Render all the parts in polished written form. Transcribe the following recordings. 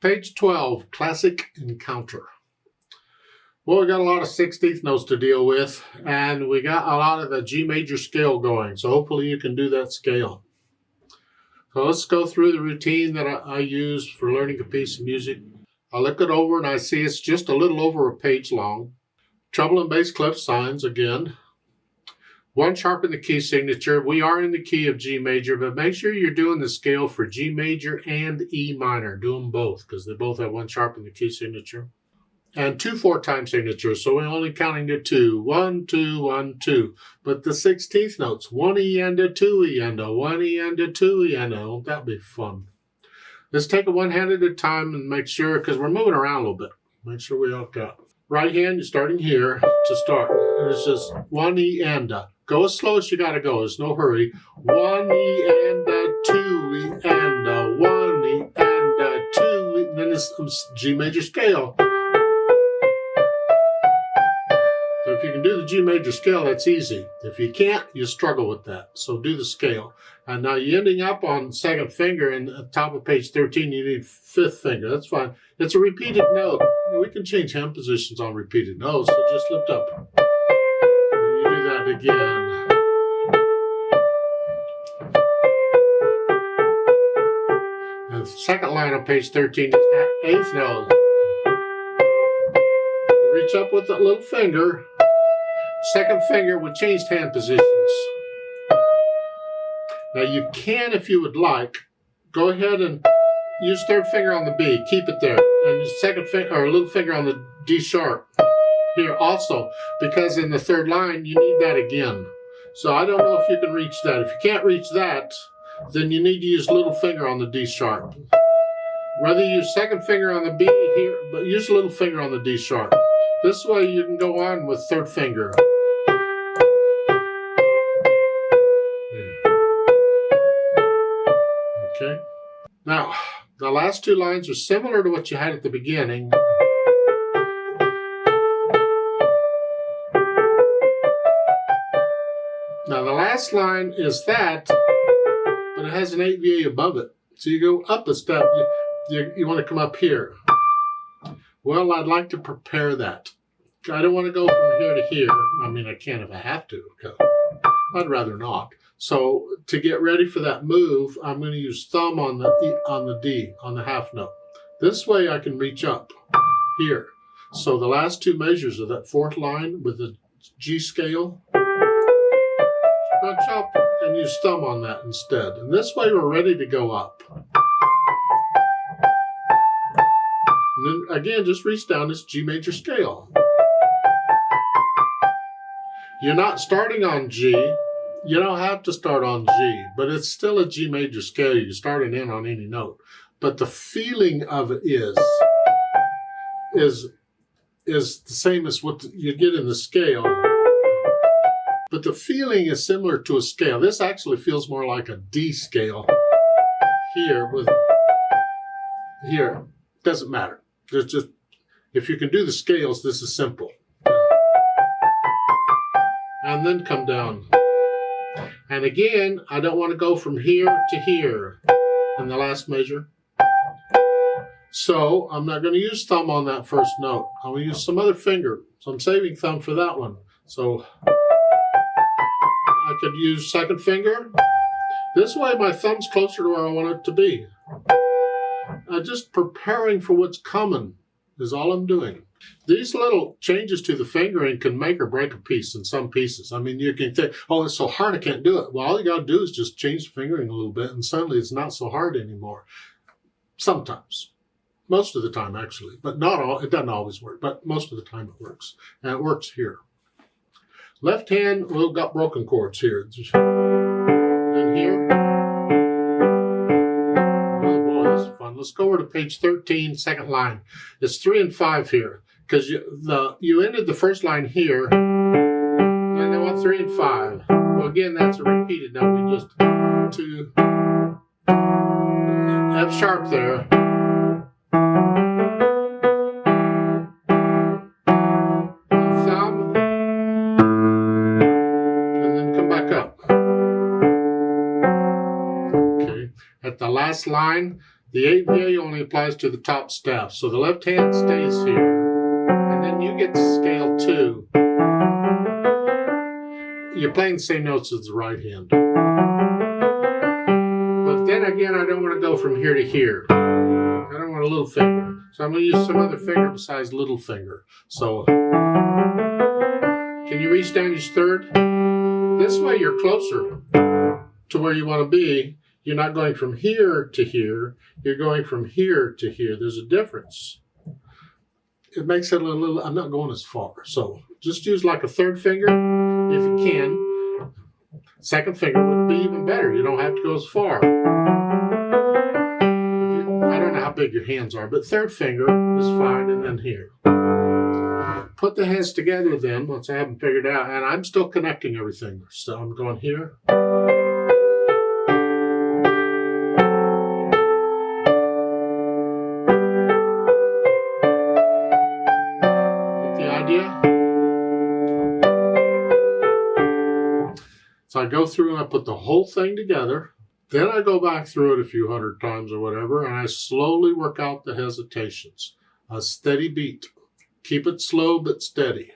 Page 12, Classic Encounter. Well, we got a lot of 16th notes to deal with, and we got a lot of the G major scale going, so hopefully you can do that scale. So let's go through the routine that I use for learning a piece of music. I look it over and I see it's just a little over a page long. Treble and bass clef signs again. 1 sharp in the key signature. We are in the key of G major, but make sure you're doing the scale for G major and E minor. Do them both because they both have 1 sharp in the key signature. And 2 4-time signatures, so we're only counting to 2. 1, 2, 1, 2. But the 16th notes, 1 E and a 2 E and a 1 E and a 2 E and a. Oh, that'd be fun. Let's take it one hand at a time and make sure, because we're moving around a little bit. Make sure we all got. Right hand, you're starting here to start. It's just 1 E and a. Go as slow as you gotta go. There's no hurry. 1 E and a 2 E and a 1 E and a 2 E. And then it's G major scale. So if you can do the G major scale, that's easy. If you can't, you struggle with that. So do the scale. And now you're ending up on 2nd finger, and at the top of page 13, you need 5th finger. That's fine. It's a repeated note. We can change hand positions on repeated notes, so just lift up. And you do that again. And the 2nd line on page 13 is that 8th note. You reach up with that little finger. 2nd finger with changed hand positions. Now you can, if you would like, go ahead and use 3rd finger on the B. Keep it there. And use 2nd finger or little finger on the D sharp. Here also, because in the 3rd line you need that again. So I don't know if you can reach that. If you can't reach that, then you need to use little finger on the D sharp. Whether you use 2nd finger on the B here, but use little finger on the D sharp. This way you can go on with 3rd finger. Okay. Now, the last 2 lines are similar to what you had at the beginning. Now, the last line is that, but it has an 8 VA above it. So you go up a step. You want to come up here. Well, I'd like to prepare that. I don't want to go from here to here. I mean, I can if I have to. I'd rather not. So to get ready for that move, I'm going to use thumb on the D, on the half note. This way I can reach up here. So the last 2 measures of that 4th line with the G scale, crunch up and use thumb on that instead. And this way we're ready to go up. And then again, just reach down this G major scale. You're not starting on G. You don't have to start on G, but it's still a G major scale. You're starting in on any note. But the feeling of it is the same as what you get in the scale. But the feeling is similar to a scale. This actually feels more like a D scale here with here. Doesn't matter. There's just, if you can do the scales, this is simple. And then come down. And again, I don't want to go from here to here in the last measure. So I'm not going to use thumb on that 1st note. I'm going to use some other finger. So I'm saving thumb for that one. So I could use 2nd finger. This way my thumb's closer to where I want it to be. Just preparing for what's coming is all I'm doing. These little changes to the fingering can make or break a piece in some pieces. I mean, you can think, oh, it's so hard I can't do it. Well, all you got to do is just change the fingering a little bit, and suddenly it's not so hard anymore. Sometimes. Most of the time, actually. But not all. It doesn't always work, but most of the time it works. And it works here. Left hand, we've got broken chords here. And here. Oh boy, this is fun. Let's go over to page 13, 2nd line. It's 3 and 5 here. Because you ended the 1st line here, and I want 3 and 5. Well, again, that's a repeated note. We just 2 F sharp there, and thumb, and then come back up. Okay, at the last line, The AVA only applies to the top staff. So the left hand stays here. And then you get to scale 2. You're playing the same notes as the right hand. But then again, I don't want to go from here to here. I don't want a little finger. So I'm going to use some other finger besides little finger. So, can you reach down each third? This way you're closer to where you want to be. You're not going from here to here. You're going from here to here. There's a difference. It makes it a little, I'm not going as far. So just use like a third finger if you can. Second finger would be even better. You don't have to go as far. I don't know how big your hands are, but third finger is fine, and then here. Put the hands together then, once I have them figured out, and I'm still connecting everything. So I'm going here. Get the idea? So I go through and I put the whole thing together. Then I go back through it a few hundred times or whatever, and I slowly work out the hesitations. A steady beat. Keep it slow but steady.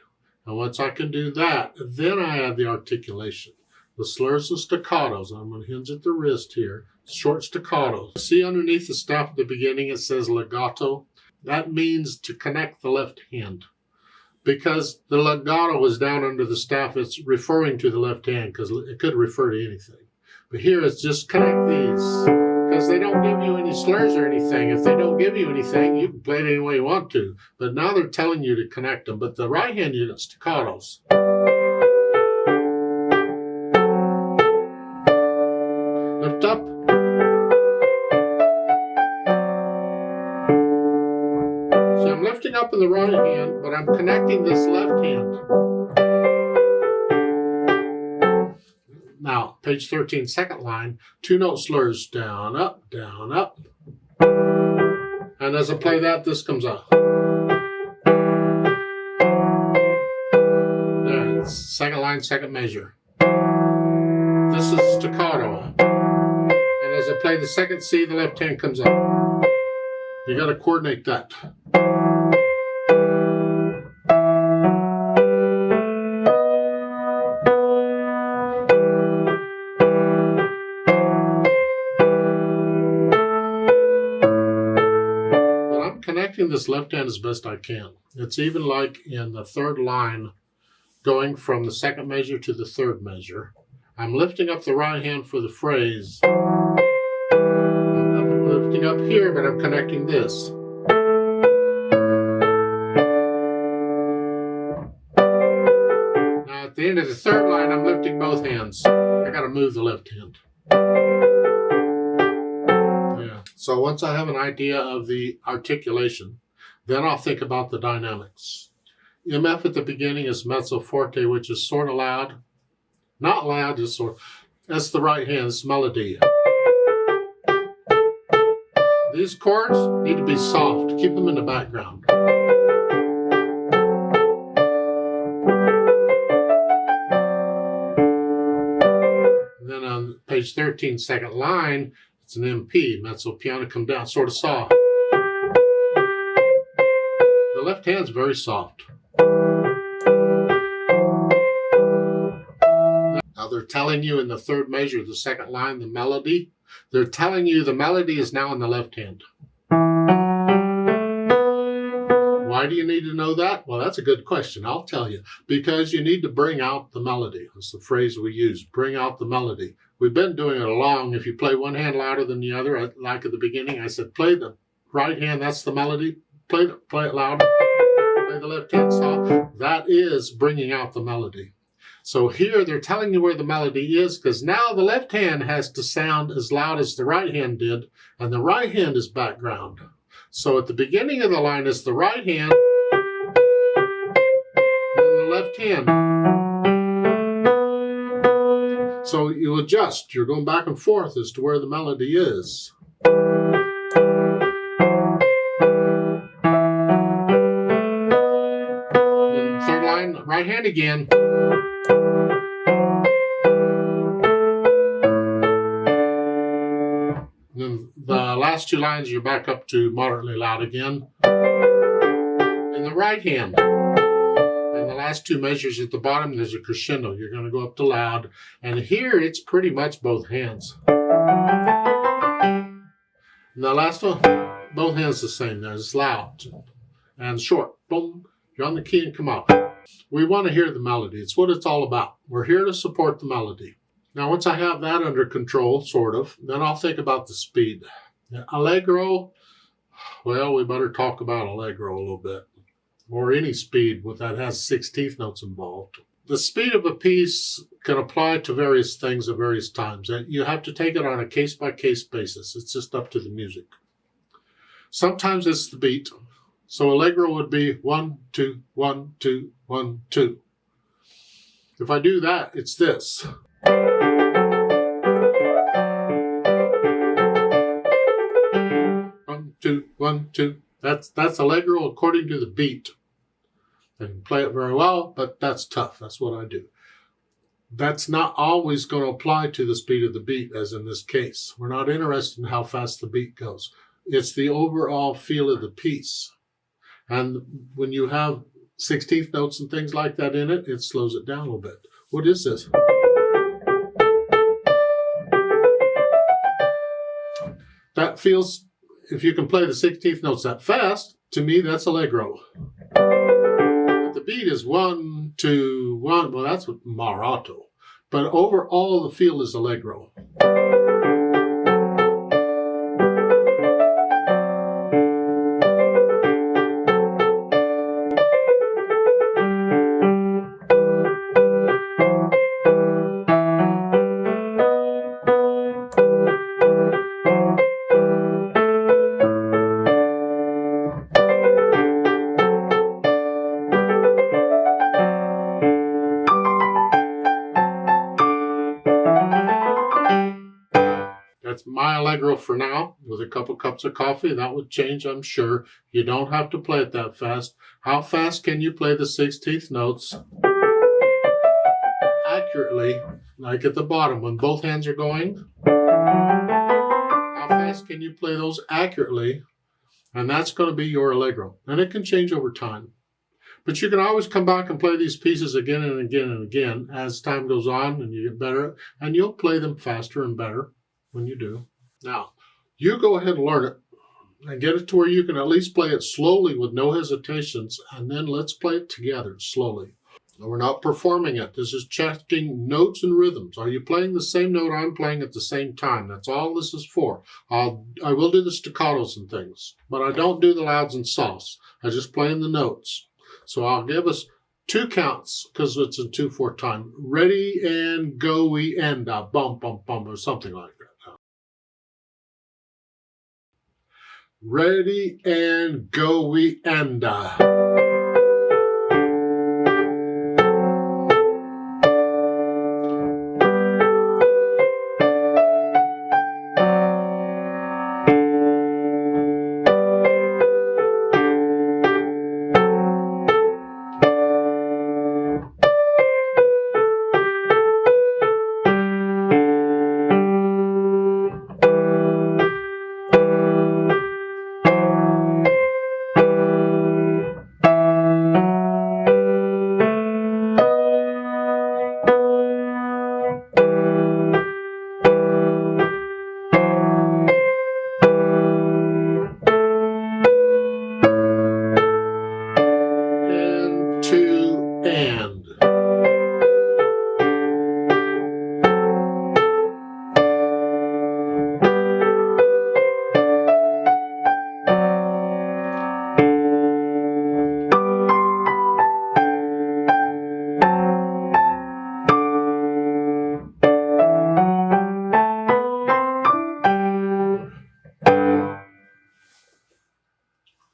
And once I can do that, then I add the articulation. The slurs and staccatos. I'm going to hinge at the wrist here. Short staccatos. See underneath the staff at the beginning it says legato? That means to connect the left hand. Because the legato is down under the staff, it's referring to the left hand because it could refer to anything. But here it's just connect these, because they don't give you any slurs or anything. If they don't give you anything, you can play it any way you want to. But now they're telling you to connect them. But the right hand, you got staccatos. Lift up. So I'm lifting up in the right hand, but I'm connecting this left hand. Now, page 13, second line, 2-note slurs, down, up, down, up. And as I play that, this comes out. There, second line, second measure. This is staccato. And as I play the second C, the left hand comes out. You got to coordinate that. Connecting this left hand as best I can. It's even like in the third line, going from the second measure to the third measure. I'm lifting up the right hand for the phrase. I'm lifting up here, but I'm connecting this. Now at the end of the third line, I'm lifting both hands. I got to move the left hand. So once I have an idea of the articulation, then I'll think about the dynamics. MF at the beginning is mezzo forte, which is sort of loud. Not loud, just sort of. That's the right hand, it's melody. These chords need to be soft. Keep them in the background. And then on page 13, second line, it's an MP, mezzo piano, come down, sort of soft. The left hand's very soft. Now they're telling you in the third measure, the second line, the melody. They're telling you the melody is now in the left hand. Why do you need to know that? Well, that's a good question. I'll tell you. Because you need to bring out the melody. That's the phrase we use, bring out the melody. We've been doing it along. If you play one hand louder than the other, like at the beginning, I said, play the right hand, that's the melody. Play it louder. Play the left hand soft. That is bringing out the melody. So here they're telling you where the melody is, because now the left hand has to sound as loud as the right hand did, and the right hand is background. So at the beginning of the line is the right hand, and the left hand. So you adjust. You're going back and forth as to where the melody is. Then third line, right hand again. Then the last last 2 lines, you're back up to moderately loud again. In the right hand, and the last 2 measures at the bottom, there's a crescendo. You're going to go up to loud. And here, it's pretty much both hands. And the last one, both hands the same. There's loud and short. Boom. You're on the key and come out. We want to hear the melody. It's what it's all about. We're here to support the melody. Now, once I have that under control, sort of, then I'll think about the speed. Now, allegro, well, we better talk about allegro a little bit. Or any speed that has 16th notes involved. The speed of a piece can apply to various things at various times. And you have to take it on a case-by-case basis. It's just up to the music. Sometimes it's the beat. So allegro would be 1, 2, 1, 2, 1, 2. If I do that, it's this. 1, 2, 1, 2. That's allegro according to the beat. I can play it very well, but that's tough. That's what I do. That's not always going to apply to the speed of the beat, as in this case. We're not interested in how fast the beat goes. It's the overall feel of the piece. And when you have 16th notes and things like that in it, it slows it down a little bit. What is this? That feels, if you can play the 16th notes that fast, to me that's allegro. But the beat is 1, 2, 1. Well, that's what moderato. But overall, the feel is allegro. That's my allegro for now, with a couple cups of coffee. That would change, I'm sure. You don't have to play it that fast. How fast can you play the 16th notes accurately, like at the bottom when both hands are going? How fast can you play those accurately? And that's going to be your allegro. And it can change over time. But you can always come back and play these pieces again and again and again as time goes on and you get better. And you'll play them faster and better when you do. Now, you go ahead and learn it and get it to where you can at least play it slowly with no hesitations, and then let's play it together slowly. Now, we're not performing it. This is checking notes and rhythms. Are you playing the same note I'm playing at the same time? That's all this is for. I will do the staccatos and things, but I don't do the louds and softs. I just play in the notes. So I'll give us 2 counts, because it's in 2/4 time. Ready and go, we end. Bum, bum, bum, or something like that. Ready and go, we end.